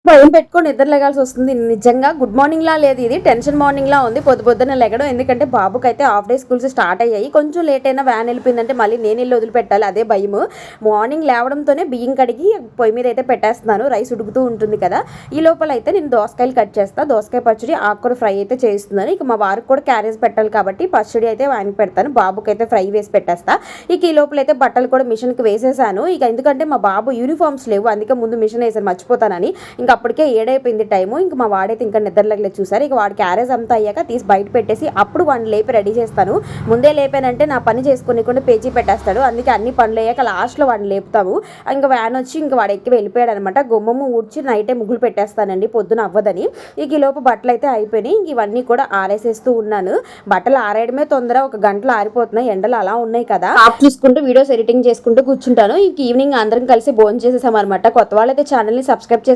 భయం పెట్టుకొని నిద్ర లెగాల్సి వస్తుంది. నిజంగా గుడ్ మార్నింగ్ లా లేదు, ఇది టెన్షన్ మార్నింగ్ లా ఉంది పొద్దున లెగడం. ఎందుకంటే బాబుకి అయితే హాఫ్ డే స్కూల్స్ స్టార్ట్ అయ్యాయి. కొంచెం లేట్ అయినా వ్యాన్ వెళ్ళిపోయిందంటే మళ్ళీ నేను వెళ్ళి వదిలిపెట్టాలి, అదే భయము. మార్నింగ్ లేవడంతోనే బియ్యం కడిగి పొయ్యి మీద అయితే పెట్టేస్తున్నాను, రైస్ ఉడుకుతూ ఉంటుంది కదా. ఈ లోపల అయితే నేను దోసకాయలు కట్ చేస్తాను, దోసకాయ పచ్చడి ఆకుకూర ఫ్రై అయితే చేస్తున్నాను. ఇక మా వారికి కూడా క్యారేజ్ పెట్టాలి కాబట్టి పచ్చడి అయితే వానికి పెడతాను, బాబుకి అయితే ఫ్రై వేసి పెట్టేస్తా. ఇక ఈ లోపల అయితే బట్టలు కూడా మిషన్కి వేసేసాను. ఇక ఎందుకంటే మా బాబు యూనిఫామ్స్ లేవు, అందుకే ముందు మిషన్ వేసాను మర్చిపోతానని. ఇంకా అప్పటికే ఏడైపోయింది టైము. ఇంకా మా వాడైతే ఇంకా నిద్రలగలేదు చూసారు. ఇక వాడి క్యారేజ్ అంతా అయ్యాక తీసి బయట పెట్టేసి అప్పుడు వాడిని లేపి రెడీ చేస్తాను. ముందే లేపానంటే నా పని చేసుకునేకుండా పేచీ పెట్టేస్తాడు, అందుకే అన్ని పనులు అయ్యాక లాస్ట్లో వాడిని లేపుతాము. ఇంకా వ్యాన్ వచ్చి ఇంకా వాడు ఎక్కి వెళ్ళిపోయాడు అనమాట. గుమ్మము ఊడ్చి నైటే ముగ్గులు పెట్టేస్తానండి, పొద్దున అవ్వదని. ఇక ఈ లోపు బట్టలు అయితే అయిపోయినాయి. ఇంక ఇవన్నీ కూడా ఆరేసేస్తూ ఉన్నాను. బట్టలు ఆరేయడమే తొందర, ఒక గంటలో ఆరిపోతున్నాయి, ఎండలు అలా ఉన్నాయి కదా. ఆఫ్ చూసుకుంటూ వీడియోస్ ఎడిటింగ్ చేసుకుంటూ కూర్చుంటాను. ఇంక ఈవినింగ్ అందరం కలిసి భోజనం చేసేసాం అనమాట. కొత్త వాళ్ళైతే ఛానల్ని సబ్స్క్రైబ్ చేసుకుంటారు.